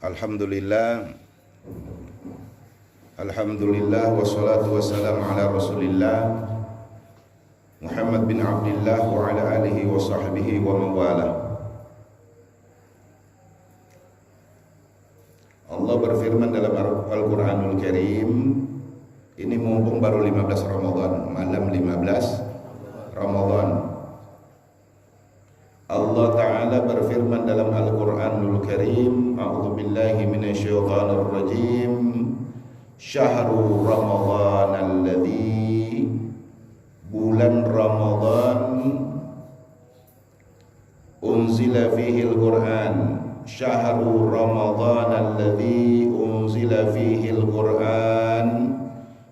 Alhamdulillah, Alhamdulillah wassalatu wassalamu ala Rasulillah Muhammad bin Abdullah wa ala alihi wa sahbihi wa mawalah. Allah berfirman dalam Al-Quranul Karim, ini mumpung baru 15 Ramadan, malam 15 Ramadan. Allah Ta'ala berfirman dalam Al-Quranul Karim, a'udzu billahi minasyaitonir rajim, syahrul Ramadan alladzi, bulan Ramadan, unzila fihi al-Quran, syahrul Ramadan alladzi unzila fihi al-Quran,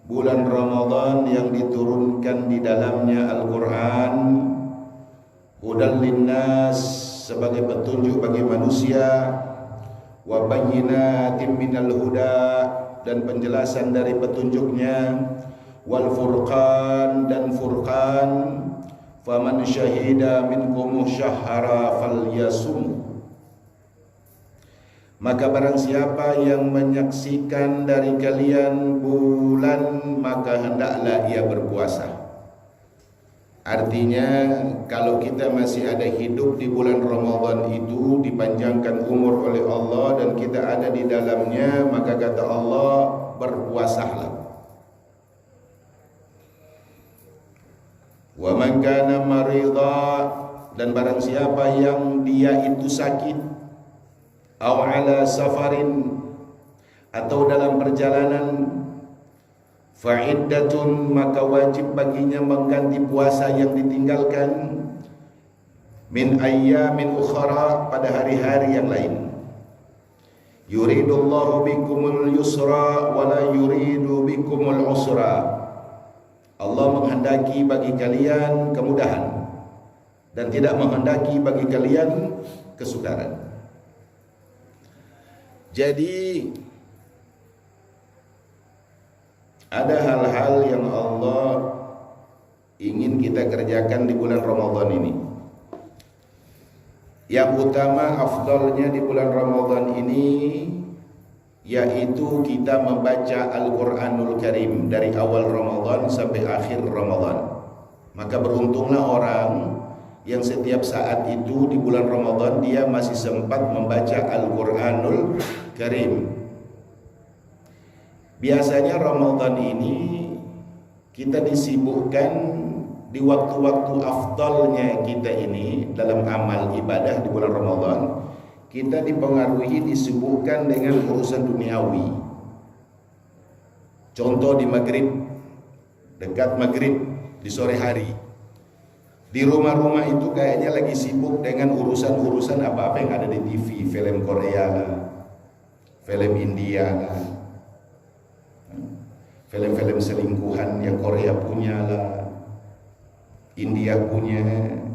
bulan Ramadan yang diturunkan di dalamnya Al-Quran, hudan linnas, sebagai petunjuk bagi manusia, wa bayyinatin minal huda, dan penjelasan dari petunjuknya, wal furqan, dan furqan, faman syahida minkum syahra falyasum, maka barang siapa yang menyaksikan dari kalian bulan, maka hendaklah ia berpuasa. Artinya kalau kita masih ada hidup di bulan Ramadan itu, dipanjangkan umur oleh Allah dan kita ada di dalamnya, maka kata Allah, berpuasalah. Wa man kana marida, dan barang siapa yang dia itu sakit, aw ala safarin, atau dalam perjalanan, fa'iddatun, maka wajib baginya mengganti puasa yang ditinggalkan, min ayyamin ukhra, pada hari-hari yang lain. Yuridullahu bikumul yusra wa la yuridu bikumul usra. Allah menghendaki bagi kalian kemudahan dan tidak menghendaki bagi kalian kesukaran. Jadi ada hal-hal yang Allah ingin kita kerjakan di bulan Ramadan ini. Yang utama, afdalnya di bulan Ramadan ini, yaitu kita membaca Al-Quranul Karim dari awal Ramadan sampai akhir Ramadan. Maka beruntunglah orang yang setiap saat itu di bulan Ramadan dia masih sempat membaca Al-Quranul Karim. Biasanya Ramadan ini kita disibukkan di waktu-waktu afdalnya kita ini dalam amal ibadah di bulan Ramadan, kita dipengaruhi, disibukkan dengan urusan duniawi. Contoh di maghrib, dekat maghrib di sore hari, di rumah-rumah itu kayaknya lagi sibuk dengan urusan-urusan apa-apa yang ada di TV, film Korea lah, film India lah, film-film selingkuhan yang Korea punya lah, India punya.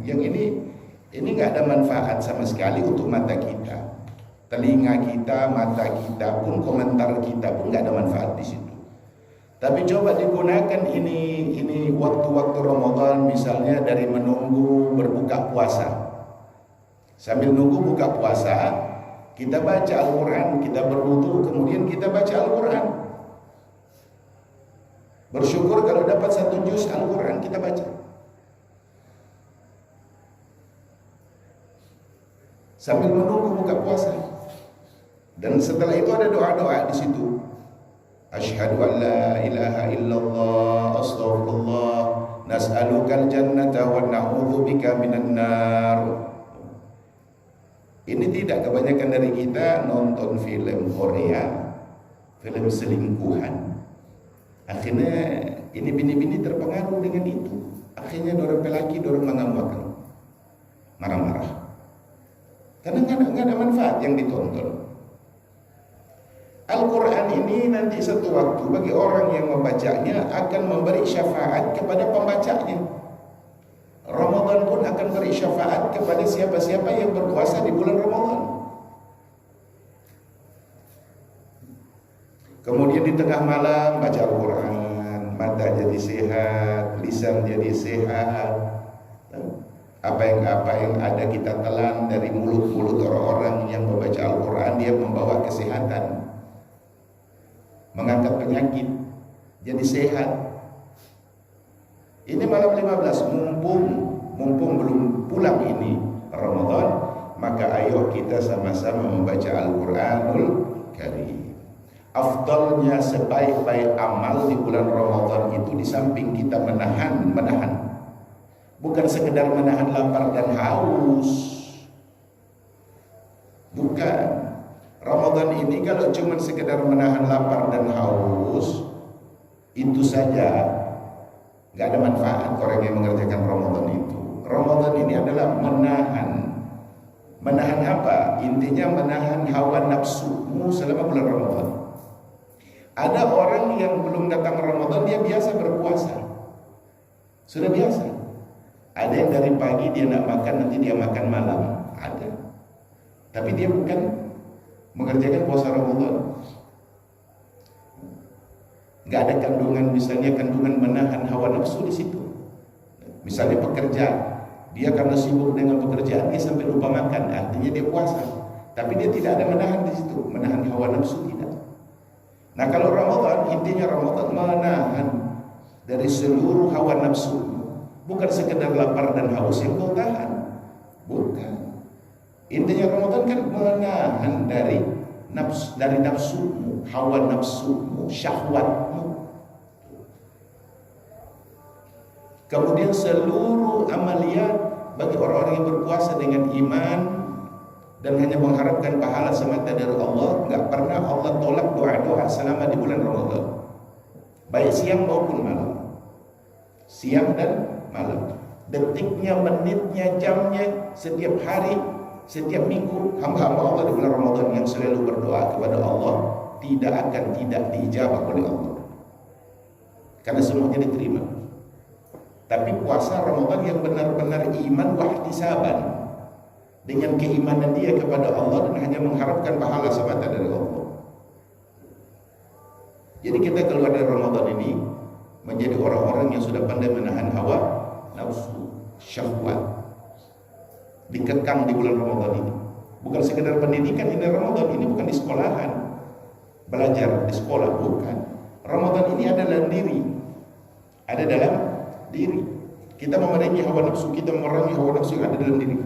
Yang ini nggak ada manfaat sama sekali untuk mata kita, telinga kita, mata kita pun, komentar kita pun nggak ada manfaat di situ. Tapi coba digunakan ini waktu-waktu Ramadan, misalnya dari menunggu berbuka puasa, sambil nunggu buka puasa kita baca Al-Quran, kita berwudu, kemudian kita baca Al-Quran. Bersyukur kalau dapat 1 juz Al-Quran kita baca. Sambil menunggu buka puasa. Dan setelah itu ada doa-doa di situ. Asyhadu an la ilaha illallah, astaghfirullah, nas'alukal jannata wa na'udzubika minan nar. Ini tidak, kebanyakan dari kita nonton film Korea, film selingkuhan. Akhirnya ini bini-bini terpengaruh dengan itu. Akhirnya dorong lelaki, dorong mengambak, marah-marah, karena nggak ada manfaat yang ditonton. Al-Quran ini nanti satu waktu bagi orang yang membacanya akan memberi syafaat kepada pembacanya. Ramadan pun akan beri syafaat kepada siapa-siapa yang berpuasa di bulan Ramadan. Kemudian di tengah malam baca Al-Quran, mata jadi sehat, lisan jadi sehat. Apa yang ada kita telan dari mulut-mulut orang-orang yang membaca Al-Quran, dia membawa kesehatan, mengangkat penyakit, jadi sehat. Ini malam 15, mumpung belum pulang ini Ramadan, maka ayo kita sama-sama membaca Al-Quranul Karim. Afdalnya sebaik-baik amal di bulan Ramadan itu, di samping kita menahan, bukan sekedar menahan lapar dan haus, bukan. Ramadan ini kalau cuma sekedar menahan lapar dan haus, itu saja nggak ada manfaat orang yang mengerjakan Ramadan itu. Ramadan ini adalah menahan apa? Intinya menahan hawa nafsumu selama bulan Ramadan. Ada orang yang belum datang Ramadan, dia biasa berpuasa, sudah biasa. Ada yang dari pagi dia nak makan, nanti dia makan malam, ada. Tapi dia bukan mengerjakan puasa Ramadan. Nggak ada kandungan, misalnya kandungan menahan hawa nafsu di situ. Misalnya pekerja, dia karena sibuk dengan pekerjaan dia sampai lupa makan, artinya dia puasa. Tapi dia tidak ada menahan di situ, menahan hawa nafsu tidak. Nah kalau Ramadan, intinya Ramadan menahan dari seluruh hawa nafsu, bukan sekedar lapar dan haus yang kau tahan, bukan. Intinya Ramadan kan menahan dari nafsumu, hawa nafsumu, syahwatmu. Kemudian seluruh amaliyat bagi orang-orang yang berpuasa dengan iman dan hanya mengharapkan pahala semata dari Allah, nggak pernah Allah tolak doa-doa selama di bulan Ramadan, baik siang maupun malam, siang dan malam, detiknya, menitnya, jamnya, setiap hari, setiap minggu. Hamba-hamba Allah di bulan Ramadan yang selalu berdoa kepada Allah tidak diijabah oleh Allah, karena semuanya diterima. Tapi puasa Ramadan yang benar-benar iman wahtisaban, dengan keimanan dia kepada Allah dan hanya mengharapkan pahala semata dari Allah. Jadi kita keluar dari Ramadan ini menjadi orang-orang yang sudah pandai menahan hawa nafsu, syahwat, dikekang di bulan Ramadan ini. Bukan sekedar pendidikan ini Ramadan, ini bukan di sekolahan, belajar di sekolah, bukan. Ramadan ini ada dalam diri, ada dalam diri. Kita memerangi hawa nafsu, kita memerangi hawa nafsu yang ada dalam diri.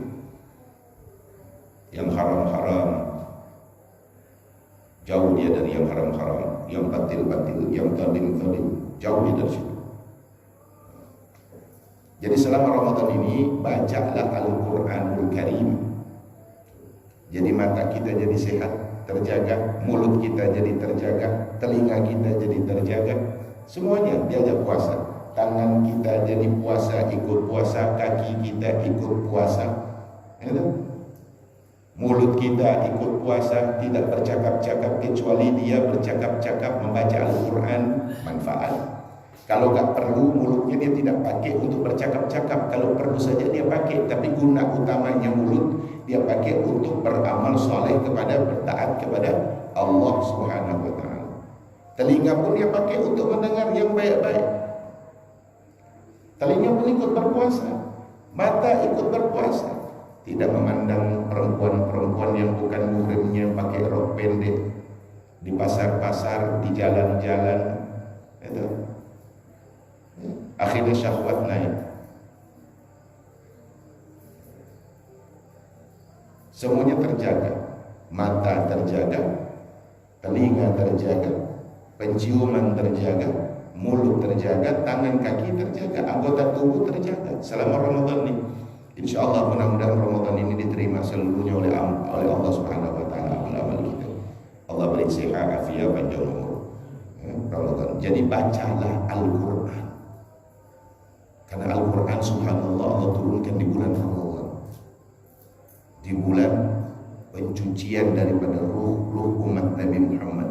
Yang haram-haram, jauh dia dari yang haram-haram, yang batil-batil, yang zalim-zalim, jauh dia dari situ. Jadi selama Ramadan ini bacalah Al-Quranul Karim. Jadi mata kita jadi sehat, terjaga, mulut kita jadi terjaga, telinga kita jadi terjaga, semuanya diajak puasa. Tangan kita jadi puasa, ikut puasa, kaki kita ikut puasa, mulut kita ikut puasa, tidak bercakap-cakap kecuali dia bercakap-cakap membaca Al-Quran, manfaat. Kalau tak perlu mulutnya dia tidak pakai untuk bercakap-cakap, kalau perlu saja dia pakai, tapi guna utamanya mulut dia pakai untuk beramal soleh kepada, bertaat kepada Allah Subhanahu wa Ta'ala. Telinga pun dia pakai untuk mendengar yang baik-baik. Telinga pun ikut berpuasa, mata ikut berpuasa, tidak memandang perempuan-perempuan yang bukan muhrimnya pakai rok pendek di pasar-pasar, di jalan-jalan, itu akhirnya syahwat naik. Semuanya terjaga, mata terjaga, telinga terjaga, penciuman terjaga, mulut terjaga, tangan kaki terjaga, anggota tubuh terjaga selama Ramadan ini. Insya Allah mudah-mudahan Ramadan ini diterima seluruhnya oleh Allah Subhanahu wa Ta'ala amal kita. Allah beri sehat, afiat, panjang umur. Ramadan. Jadi bacalah Al-Quran. Karena Al-Quran subhanallah Allah turunkan di bulan Ramadan, di bulan pencucian daripada ruh umat Nabi Muhammad.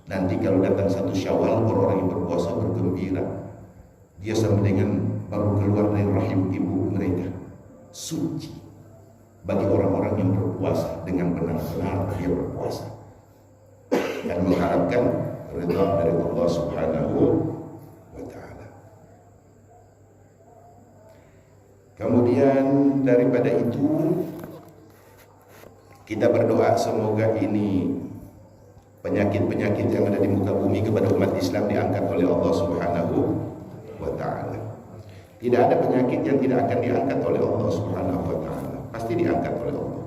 Nanti kalau datang satu Syawal, orang-orang yang berpuasa bergembira, dia sama dengan baru keluar dari rahim ibu mereka, suci. Bagi orang-orang yang berpuasa dengan benar-benar dia berpuasa dan mengharapkan ridha dari Allah Subhanahu wa Ta'ala. Kemudian daripada itu kita berdoa semoga ini penyakit-penyakit yang ada di muka bumi kepada umat Islam diangkat oleh Allah Subhanahu wa taala. Tidak ada penyakit yang tidak akan diangkat oleh Allah Subhanahu wa taala. Pasti diangkat oleh Allah.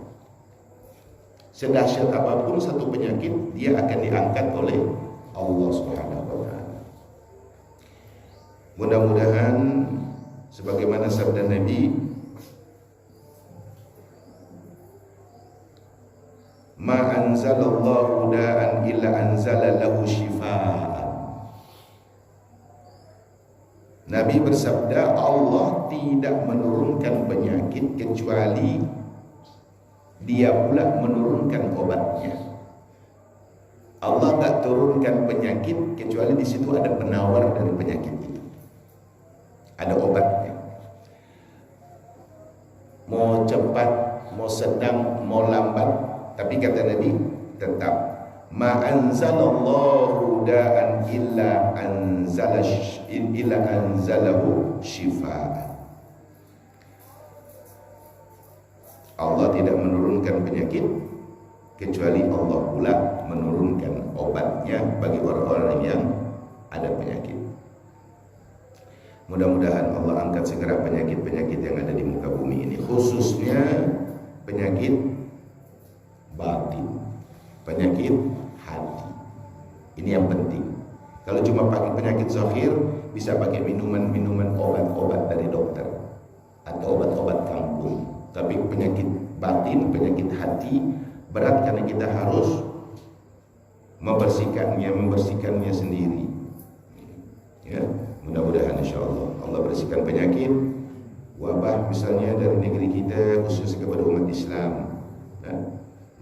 Sedahsyat apapun satu penyakit, dia akan diangkat oleh Allah Subhanahu wa taala. Mudah-mudahan sebagaimana sabda Nabi, ma anzalallahu da'an illa anzala lahu shifaan. Nabi bersabda, Allah tidak menurunkan penyakit kecuali Dia pula menurunkan obatnya. Allah tak turunkan penyakit kecuali di situ ada penawar dari penyakit itu. Ada obatnya. Mau cepat, mau sedang, mau lambat, tapi kata Nabi tetap ma anzalallahu da'an illa anzalahu shifaa. Allah tidak menurunkan penyakit kecuali Allah pula menurunkan obatnya bagi orang-orang yang ada penyakit. Mudah-mudahan Allah angkat segera penyakit-penyakit yang ada di muka bumi ini, khususnya penyakit batin, penyakit hati. Ini yang penting. Kalau cuma pakai penyakit zahir, bisa pakai minuman-minuman obat-obat dari dokter atau obat-obat kampung. Tapi penyakit batin, penyakit hati berat karena kita harus membersihkannya sendiri. Ya, mudah-mudahan insyaallah Allah bersihkan penyakit wabah misalnya dari negeri kita, khususnya kepada umat Islam. Ya,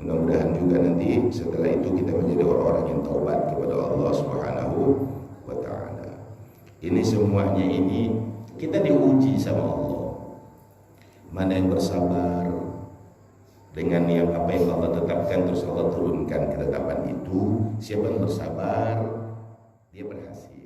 mudah-mudahan juga nanti setelah itu kita menjadi orang-orang yang taubat kepada Allah Subhanahu wa taala. Ini semuanya ini kita diuji sama Allah. Mana yang bersabar dengan yang apa yang Allah tetapkan terus Allah turunkan ketetapan itu. Siapa yang bersabar dia berhasil.